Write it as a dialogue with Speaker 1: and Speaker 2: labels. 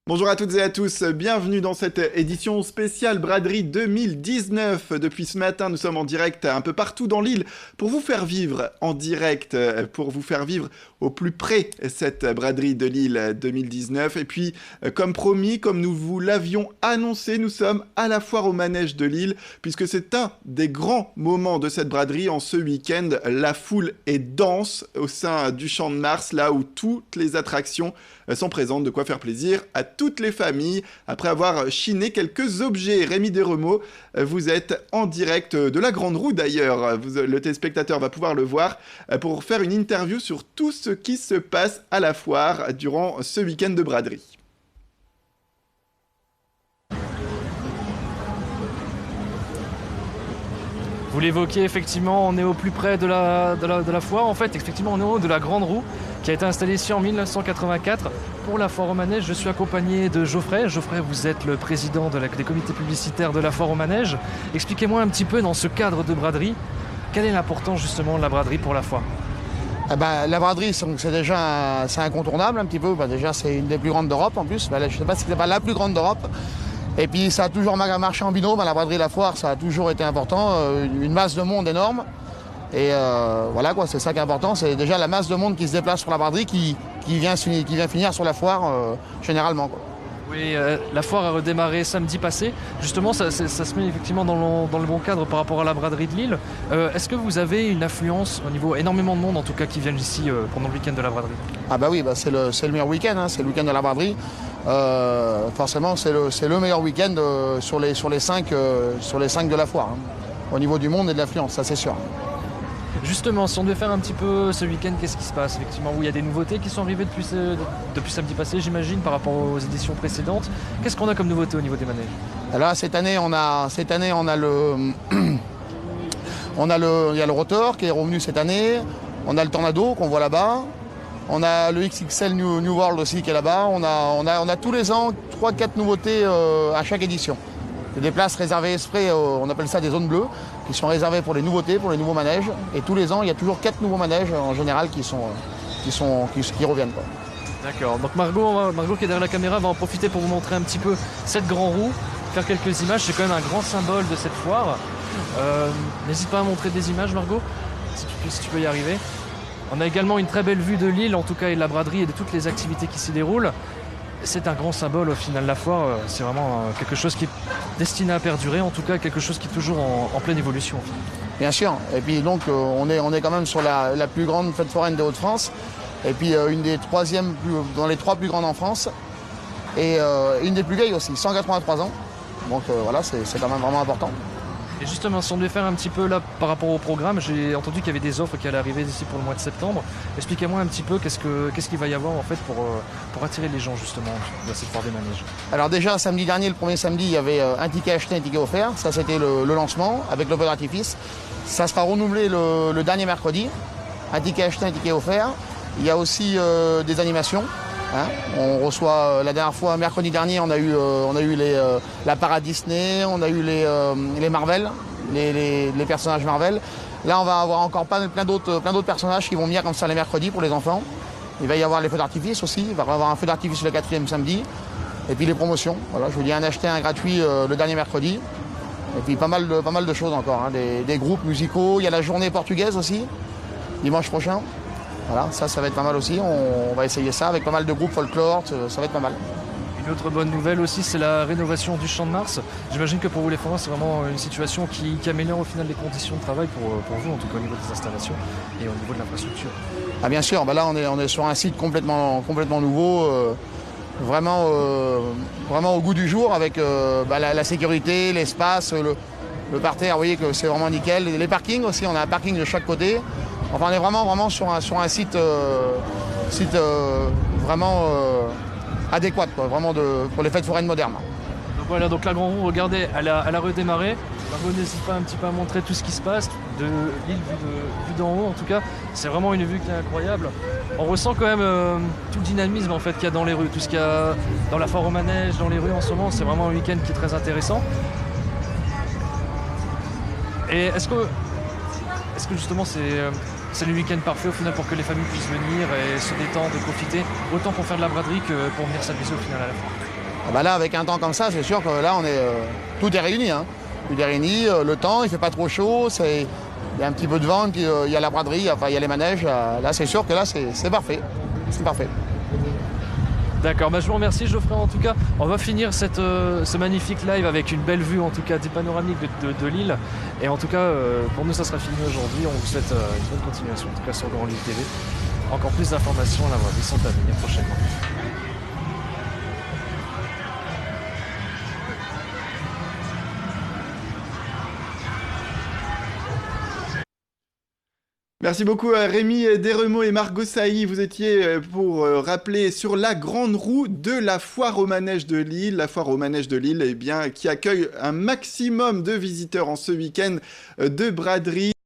Speaker 1: Bonjour à toutes et à tous, bienvenue dans cette édition spéciale Braderie 2019. Depuis ce matin, nous sommes en direct un peu partout dans l'île pour vous faire vivre en direct, pour vous faire vivre au plus près cette Braderie de l'île 2019. Et puis, comme promis, comme nous vous l'avions annoncé, nous sommes à la foire au manège de l'île, puisque c'est un des grands moments de cette braderie. En ce week-end, la foule est dense au sein du Champ de Mars, là où toutes les attractions sont présentes, de quoi faire plaisir à toutes les familles. Après avoir chiné quelques objets, Rémi Desremeaux, vous êtes en direct de la Grande Roue d'ailleurs, le téléspectateur va pouvoir le voir, pour faire une interview sur tout ce qui se passe à la foire durant ce week-end de braderie.
Speaker 2: Vous l'évoquez, effectivement, on est au plus près de la foire. En fait, effectivement, on est au haut de la Grande Roue, qui a été installée ici en 1984 pour la foire au manège. Je suis accompagné de Geoffrey. Geoffrey, vous êtes le président des comités publicitaires de la foire au manège. Expliquez-moi un petit peu, dans ce cadre de braderie, quelle est l'importance justement de la braderie pour la foire ?
Speaker 3: La braderie, c'est déjà c'est incontournable un petit peu. Déjà, c'est une des plus grandes d'Europe en plus. Je ne sais pas si c'est pas la plus grande d'Europe. Et puis ça a toujours marché en binôme, la braderie et la foire, ça a toujours été important, une masse de monde énorme. Et voilà quoi, c'est ça qui est important, c'est déjà la masse de monde qui se déplace sur la braderie qui vient finir sur la foire généralement, quoi.
Speaker 2: Oui, la foire a redémarré samedi passé. Justement, ça se met effectivement dans le bon cadre par rapport à la braderie de Lille. Est-ce que vous avez une affluence au niveau énormément de monde, en tout cas, qui viennent ici pendant le week-end de la braderie ?
Speaker 3: Ah bah oui, c'est le meilleur week-end, hein, c'est le week-end de la braderie. Forcément, c'est le meilleur week-end sur les 5 de la foire, hein, au niveau du monde et de l'affluence, ça c'est sûr.
Speaker 2: Justement, si on devait faire un petit peu ce week-end, qu'est-ce qui se passe effectivement? Il y a des nouveautés qui sont arrivées depuis samedi passé, j'imagine, par rapport aux éditions précédentes. Qu'est-ce qu'on a comme nouveauté au niveau des manèges?
Speaker 3: Alors cette année, on a il y a le rotor qui est revenu cette année. On a le tornado qu'on voit là-bas. On a le XXL New World aussi qui est là-bas. On a tous les ans 3-4 nouveautés à chaque édition. C'est des places réservées exprès, on appelle ça des zones bleues, qui sont réservées pour les nouveautés, pour les nouveaux manèges. Et tous les ans, il y a toujours 4 nouveaux manèges en général qui reviennent, quoi.
Speaker 2: D'accord. Donc Margot qui est derrière la caméra va en profiter pour vous montrer un petit peu cette Grande Roue, faire quelques images. C'est quand même un grand symbole de cette foire. N'hésite pas à montrer des images, Margot, si tu peux y arriver. On a également une très belle vue de l'île, en tout cas, et de la braderie et de toutes les activités qui s'y déroulent. C'est un grand symbole au final de la foire, c'est vraiment quelque chose qui est destiné à perdurer, en tout cas quelque chose qui est toujours en pleine évolution.
Speaker 3: Bien sûr, et puis donc on est quand même sur la plus grande fête foraine des Hauts-de-France, et puis une des troisièmes, dans les 3 plus grandes en France, et une des plus vieilles aussi, 183 ans, donc voilà, c'est quand même vraiment important.
Speaker 2: Et justement, si on devait faire un petit peu là par rapport au programme, j'ai entendu qu'il y avait des offres qui allaient arriver d'ici pour le mois de septembre. Expliquez-moi un petit peu qu'est-ce qu'il va y avoir en fait pour attirer les gens justement dans cette foire des manèges.
Speaker 3: Alors déjà, samedi dernier, le premier samedi, il y avait un ticket acheté, un ticket offert. Ça, c'était le lancement avec le feu d'artifice. Ça sera renouvelé le dernier mercredi. Un ticket acheté, un ticket offert. Il y a aussi des animations. Hein, on reçoit la dernière fois, mercredi dernier, on a eu la parade Disney, on a eu les Marvel, les personnages Marvel. Là, on va avoir encore plein d'autres personnages qui vont venir comme ça les mercredis pour les enfants. Il va y avoir les feux d'artifice aussi, il va y avoir un feu d'artifice le 4e samedi. Et puis les promotions, voilà, je vous dis un acheté, un gratuit le dernier mercredi. Et puis pas mal de choses encore, hein, des groupes musicaux. Il y a la journée portugaise aussi, dimanche prochain. Voilà, ça va être pas mal aussi, on va essayer ça avec pas mal de groupes folklore, ça va être pas mal.
Speaker 2: Une autre bonne nouvelle aussi, c'est la rénovation du Champ de Mars. J'imagine que pour vous les forains, c'est vraiment une situation qui améliore au final les conditions de travail pour vous, en tout cas au niveau des installations et au niveau de l'infrastructure.
Speaker 3: Ah bien sûr, là on est sur un site complètement nouveau, vraiment au goût du jour avec la sécurité, l'espace, le parterre, vous voyez que c'est vraiment nickel. Les parkings aussi, on a un parking de chaque côté. Enfin, on est vraiment sur un site vraiment adéquat, quoi, vraiment pour les fêtes foraines modernes.
Speaker 2: Donc voilà, donc la Grande Roue, regardez, elle a redémarré. Margot, n'hésite pas un petit peu à montrer tout ce qui se passe, de l'île vue d'en haut en tout cas. C'est vraiment une vue qui est incroyable. On ressent quand même tout le dynamisme en fait qu'il y a dans les rues, tout ce qu'il y a dans la foire au manège, dans les rues en ce moment. C'est vraiment un week-end qui est très intéressant. Et est-ce que justement c'est le week-end parfait au final pour que les familles puissent venir et se détendre, profiter, autant pour faire de la braderie que pour venir s'amuser au final à la foire?
Speaker 3: Ah bah là, avec un temps comme ça, c'est sûr que là, tout est réuni. Hein. Tout est réuni, le temps, il fait pas trop chaud, il y a un petit peu de vent, puis il y a la braderie, enfin, il y a les manèges. Là, c'est sûr que là, c'est parfait. C'est parfait.
Speaker 2: D'accord, je vous remercie Geoffrey en tout cas. On va finir ce magnifique live avec une belle vue en tout cas des panoramiques de l'île. Et en tout cas, pour nous ça sera fini aujourd'hui. On vous souhaite une bonne continuation en tout cas sur Grand Lille TV. Encore plus d'informations là, ils sont à venir prochainement.
Speaker 1: Merci beaucoup à Rémi Desremaux et Margot Sailly. Vous étiez pour rappeler sur la grande roue de la foire au manège de Lille. La foire au manège de Lille, eh bien, qui accueille un maximum de visiteurs en ce week-end de braderie.